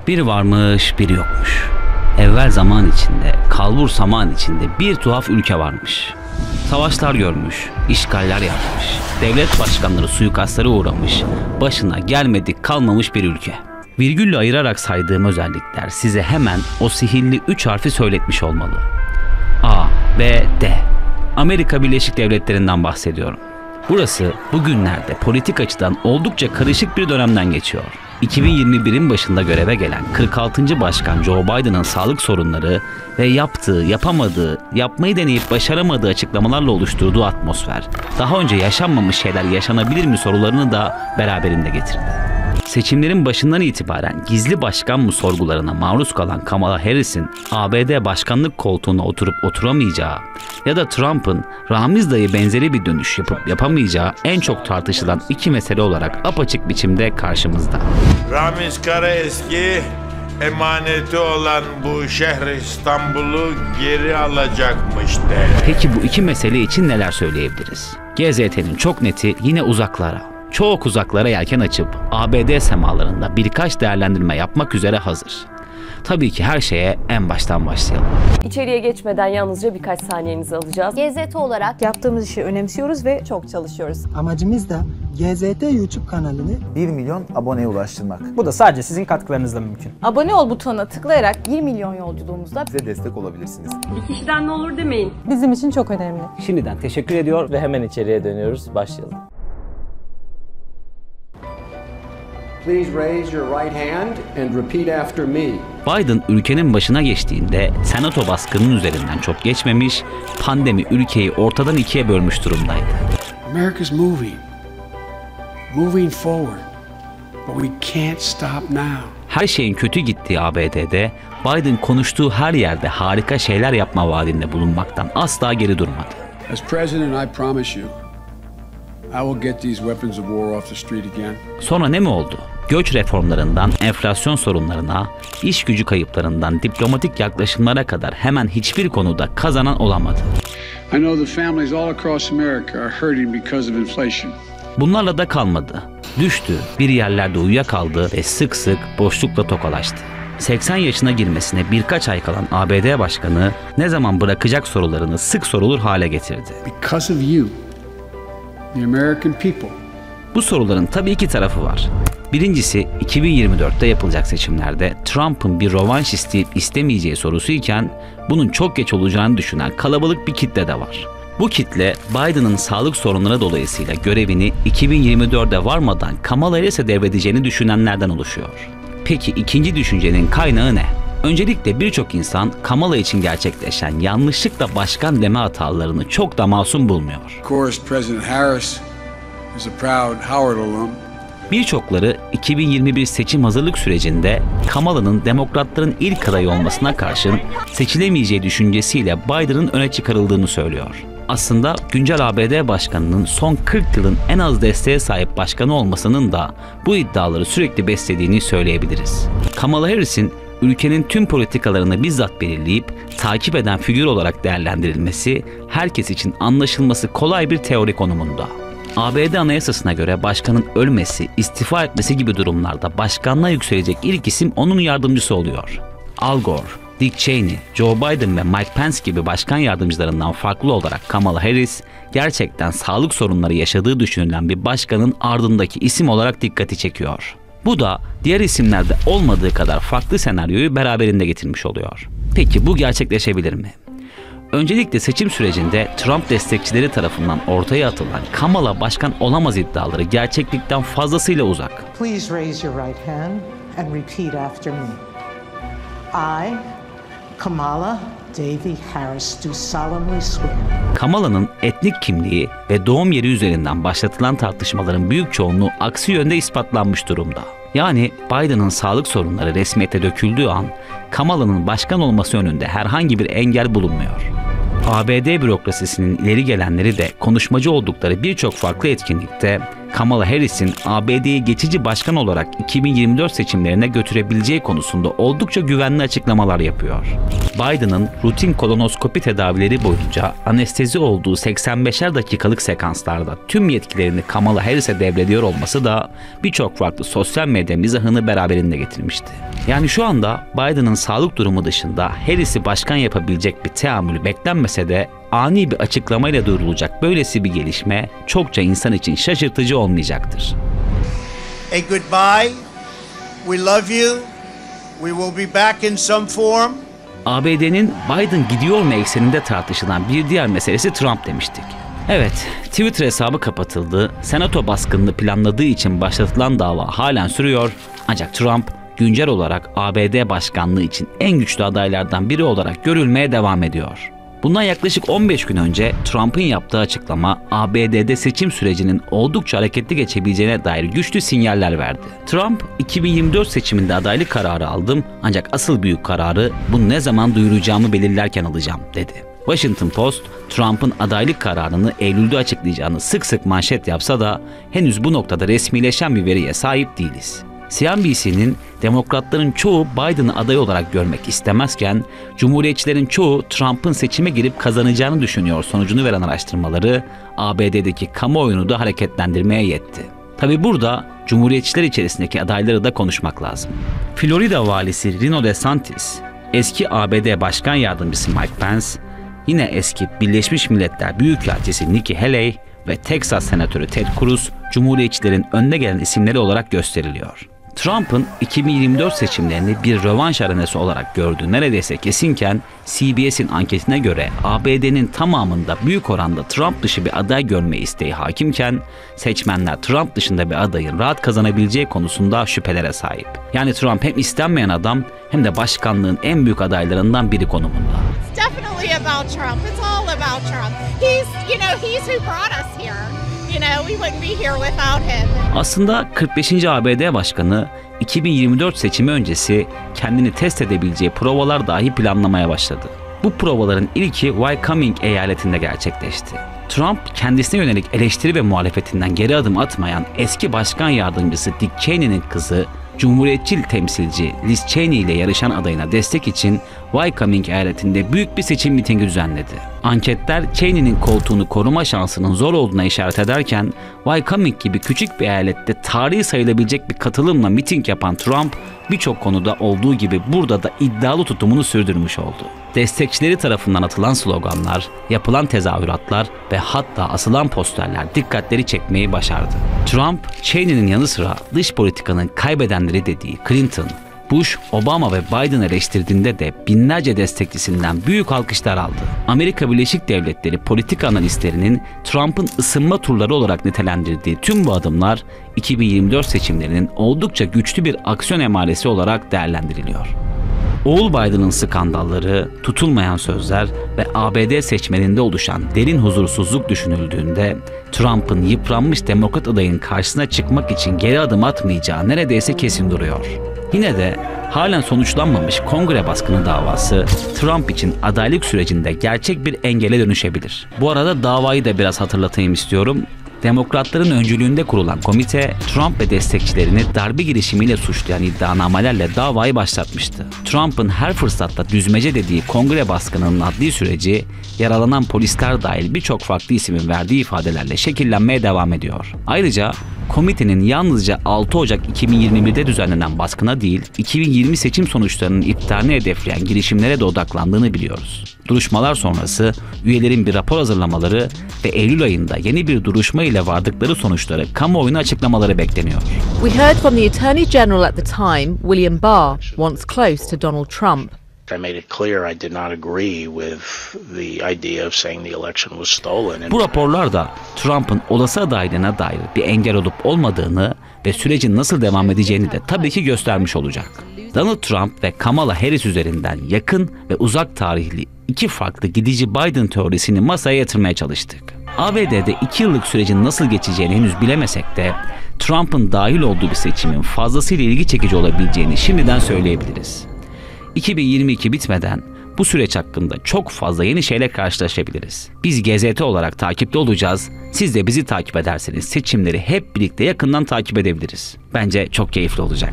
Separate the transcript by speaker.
Speaker 1: Bir varmış, bir yokmuş. Evvel zaman içinde, kalbur saman içinde bir tuhaf ülke varmış. Savaşlar görmüş, işgaller yapmış, devlet başkanları suikastlara uğramış, başına gelmedik kalmamış bir ülke. Virgülle ayırarak saydığım özellikler size hemen o sihirli 3 harfi söyletmiş olmalı. A, B, D. Amerika Birleşik Devletleri'nden bahsediyorum. Burası bugünlerde politik açıdan oldukça karışık bir dönemden geçiyor. 2021'in başında göreve gelen 46. Başkan Joe Biden'ın sağlık sorunları ve yaptığı, yapamadığı, yapmayı deneyip başaramadığı açıklamalarla oluşturduğu atmosfer, daha önce yaşanmamış şeyler yaşanabilir mi sorularını da beraberinde getirdi. Seçimlerin başından itibaren gizli başkan mı sorgularına maruz kalan Kamala Harris'in ABD başkanlık koltuğuna oturup oturamayacağı ya da Trump'ın Ramiz dayı benzeri bir dönüş yapıp yapamayacağı en çok tartışılan iki mesele olarak apaçık biçimde karşımızda.
Speaker 2: Ramiz Karaeski emaneti olan bu şehri İstanbul'u geri alacakmış der.
Speaker 1: Peki bu iki mesele için neler söyleyebiliriz? GZT'nin çok neti yine uzaklara. Çok uzaklara yelken açıp ABD semalarında birkaç değerlendirme yapmak üzere hazır. Tabii ki her şeye en baştan başlayalım.
Speaker 3: İçeriye geçmeden yalnızca birkaç saniyenizi alacağız.
Speaker 4: GZT olarak
Speaker 5: yaptığımız işi önemsiyoruz ve çok çalışıyoruz.
Speaker 6: Amacımız da GZT YouTube kanalını
Speaker 7: 1 milyon aboneye ulaştırmak.
Speaker 8: Bu da sadece sizin katkılarınızla mümkün.
Speaker 5: Abone ol butonuna tıklayarak 1 milyon yolculuğumuzda
Speaker 7: Bize destek olabilirsiniz.
Speaker 3: Bir kişiden ne olur demeyin.
Speaker 5: bizim için çok önemli.
Speaker 8: Şimdiden teşekkür ediyor ve hemen içeriye dönüyoruz. Başlayalım.
Speaker 9: Please raise your right hand and repeat after me.
Speaker 1: Biden ülkenin başına geçtiğinde senato baskının üzerinden çok geçmemiş, pandemi ülkeyi ortadan ikiye bölmüş durumdaydı.
Speaker 9: America's moving forward, but we can't stop now.
Speaker 1: Her şeyin kötü gittiği ABD'de Biden konuştuğu her yerde harika şeyler yapma vaadinde bulunmaktan asla geri durmadı.
Speaker 9: As president, I promise you, I will get these weapons of war off the street again.
Speaker 1: Sonra ne mi oldu? Göç reformlarından enflasyon sorunlarına, iş gücü kayıplarından diplomatik yaklaşımlara kadar hemen hiçbir konuda kazanan olamadı.
Speaker 9: I know the families all across America are hurting because of inflation.
Speaker 1: Bunlarla da kalmadı. Düştü, bir yerlerde uyuyakaldı ve sık sık boşlukla tokalaştı. 80 yaşına girmesine birkaç ay kalan ABD Başkanı ne zaman bırakacak sorularını sık sorulur hale getirdi.
Speaker 9: Because of you, the American people.
Speaker 1: Bu soruların tabii iki tarafı var. Birincisi 2024'te yapılacak seçimlerde Trump'ın bir rövanş isteyip istemeyeceği sorusu iken bunun çok geç olacağını düşünen kalabalık bir kitle de var. Bu kitle Biden'ın sağlık sorunları dolayısıyla görevini 2024'de varmadan Kamala Harris'e devredeceğini düşünenlerden oluşuyor. Peki ikinci düşüncenin kaynağı ne? Öncelikle birçok insan Kamala için gerçekleşen yanlışlıkla başkan deme hatalarını çok da masum bulmuyor.
Speaker 9: Of course, President Harris is a proud Howard alum.
Speaker 1: Birçokları 2021 seçim hazırlık sürecinde Kamala'nın demokratların ilk adayı olmasına karşın seçilemeyeceği düşüncesiyle Biden'ın öne çıkarıldığını söylüyor. Aslında güncel ABD başkanının son 40 yılın en az desteğe sahip başkanı olmasının da bu iddiaları sürekli beslediğini söyleyebiliriz. Kamala Harris'in ülkenin tüm politikalarını bizzat belirleyip takip eden figür olarak değerlendirilmesi herkes için anlaşılması kolay bir teori konumunda. ABD Anayasası'na göre başkanın ölmesi, istifa etmesi gibi durumlarda başkanlığa yükselecek ilk isim onun yardımcısı oluyor. Al Gore, Dick Cheney, Joe Biden ve Mike Pence gibi başkan yardımcılarından farklı olarak Kamala Harris, gerçekten sağlık sorunları yaşadığı düşünülen bir başkanın ardındaki isim olarak dikkati çekiyor. Bu da diğer isimlerde olmadığı kadar farklı senaryoyu beraberinde getirmiş oluyor. Peki bu gerçekleşebilir mi? Öncelikle seçim sürecinde Trump destekçileri tarafından ortaya atılan Kamala başkan olamaz iddiaları gerçeklikten fazlasıyla uzak.
Speaker 6: Please raise your right hand and repeat after me. I, Kamala Devi Harris, do solemnly swear.
Speaker 1: Kamala'nın etnik kimliği ve doğum yeri üzerinden başlatılan tartışmaların büyük çoğunluğu aksi yönde ispatlanmış durumda. Yani Biden'ın sağlık sorunları resmiyete döküldüğü an Kamala'nın başkan olması önünde herhangi bir engel bulunmuyor. ABD bürokrasisinin ileri gelenleri de konuşmacı oldukları birçok farklı etkinlikte Kamala Harris'in ABD'yi geçici başkan olarak 2024 seçimlerine götürebileceği konusunda oldukça güvenli açıklamalar yapıyor. Biden'ın rutin kolonoskopi tedavileri boyunca anestezi olduğu 85'er dakikalık sekanslarda tüm yetkilerini Kamala Harris'e devrediyor olması da birçok farklı sosyal medya mizahını beraberinde getirmişti. Yani şu anda Biden'ın sağlık durumu dışında Harris'i başkan yapabilecek bir teamülü beklenmese de ani bir açıklamayla duyurulacak böylesi bir gelişme çokça insan için şaşırtıcı olmayacaktır.
Speaker 4: A goodbye. We love you. We will be back in some form.
Speaker 1: ABD'nin Biden gidiyor mu ekseninde tartışılan bir diğer meselesi Trump demiştik. Evet, Twitter hesabı kapatıldı, senato baskınını planladığı için başlatılan dava halen sürüyor, ancak Trump güncel olarak ABD başkanlığı için en güçlü adaylardan biri olarak görülmeye devam ediyor. Bundan yaklaşık 15 gün önce Trump'ın yaptığı açıklama ABD'de seçim sürecinin oldukça hareketli geçebileceğine dair güçlü sinyaller verdi. Trump, 2024 seçiminde adaylık kararı aldım ancak asıl büyük kararı bunu ne zaman duyuracağımı belirlerken alacağım dedi. Washington Post, Trump'ın adaylık kararını Eylül'de açıklayacağını sık sık manşet yapsa da henüz bu noktada resmileşen bir veriye sahip değiliz. CNBC'nin Demokratların çoğu Biden'ı aday olarak görmek istemezken Cumhuriyetçilerin çoğu Trump'ın seçime girip kazanacağını düşünüyor sonucunu veren araştırmaları ABD'deki kamuoyunu da hareketlendirmeye yetti. Tabi burada Cumhuriyetçiler içerisindeki adayları da konuşmak lazım. Florida valisi Ron DeSantis, eski ABD Başkan Yardımcısı Mike Pence, yine eski Birleşmiş Milletler Büyükelçisi Nikki Haley ve Texas Senatörü Ted Cruz Cumhuriyetçilerin önde gelen isimleri olarak gösteriliyor. Trump'ın 2024 seçimlerini bir rövanş arenası olarak gördüğü neredeyse kesinken CBS'in anketine göre ABD'nin tamamında büyük oranda Trump dışı bir aday görme isteği hakimken seçmenler Trump dışında bir adayın rahat kazanabileceği konusunda şüphelere sahip. Yani Trump hem istenmeyen adam hem de başkanlığın en büyük adaylarından biri konumunda.
Speaker 10: Definitely about Trump. It's all about Trump. He's who brought us here. We wouldn't be here without him. Aslında
Speaker 1: 45. ABD Başkanı 2024 seçimi öncesi kendini test edebileceği provalar dahi planlamaya başladı. Bu provaların ilki Wyoming eyaletinde gerçekleşti. Trump kendisine yönelik eleştiri ve muhalefetinden geri adım atmayan eski başkan yardımcısı Dick Cheney'nin kızı Cumhuriyetçi temsilci Liz Cheney ile yarışan adayına destek için Wyoming eyaletinde büyük bir seçim mitingi düzenledi. Anketler Cheney'nin koltuğunu koruma şansının zor olduğuna işaret ederken Wyoming gibi küçük bir eyalette tarihi sayılabilecek bir katılımla miting yapan Trump birçok konuda olduğu gibi burada da iddialı tutumunu sürdürmüş oldu. Destekçileri tarafından atılan sloganlar, yapılan tezahüratlar ve hatta asılan posterler dikkatleri çekmeyi başardı. Trump, Cheney'nin yanı sıra dış politikanın kaybedenleri dediği Clinton, Bush, Obama ve Biden eleştirdiğinde de binlerce destekçisinden büyük alkışlar aldı. Amerika Birleşik Devletleri politika analistlerinin Trump'ın ısınma turları olarak nitelendirdiği tüm bu adımlar 2024 seçimlerinin oldukça güçlü bir aksiyon emaresi olarak değerlendiriliyor. Oğul Biden'ın skandalları, tutulmayan sözler ve ABD seçmeninde oluşan derin huzursuzluk düşünüldüğünde Trump'ın yıpranmış demokrat adayın karşısına çıkmak için geri adım atmayacağı neredeyse kesin duruyor. Yine de halen sonuçlanmamış Kongre baskını davası Trump için adaylık sürecinde gerçek bir engele dönüşebilir. Bu arada davayı da biraz hatırlatayım istiyorum. Demokratların öncülüğünde kurulan komite, Trump ve destekçilerini darbe girişimiyle suçlayan iddianamelerle davayı başlatmıştı. Trump'ın her fırsatta düzmece dediği Kongre baskınının adli süreci, yaralanan polisler dahil birçok farklı ismin verdiği ifadelerle şekillenmeye devam ediyor. Ayrıca komitenin yalnızca 6 Ocak 2021'de düzenlenen baskına değil, 2020 seçim sonuçlarının iptalini hedefleyen girişimlere de odaklandığını biliyoruz. Duruşmalar sonrası üyelerin bir rapor hazırlamaları ve Eylül ayında yeni bir duruşma ile vardıkları sonuçları kamuoyuna açıklamaları bekleniyor.
Speaker 11: We heard from the Attorney General at the time, William Barr, once close to Donald Trump.
Speaker 12: I made it clear I did not agree with the idea of saying the election was stolen.
Speaker 1: Bu raporlar da Trump'ın olası adaylığına dair bir engel olup olmadığını ve sürecin nasıl devam edeceğini de tabii ki göstermiş olacak. Donald Trump ve Kamala Harris üzerinden yakın ve uzak tarihli iki farklı gidici Biden teorisini masaya yatırmaya çalıştık. ABD'de 2 yıllık sürecin nasıl geçeceğini henüz bilemesek de Trump'ın dahil olduğu bir seçimin fazlasıyla ilgi çekici olabileceğini şimdiden söyleyebiliriz. 2022 bitmeden bu süreç hakkında çok fazla yeni şeyle karşılaşabiliriz. Biz GZT olarak takipte olacağız. Siz de bizi takip ederseniz seçimleri hep birlikte yakından takip edebiliriz. Bence çok keyifli olacak.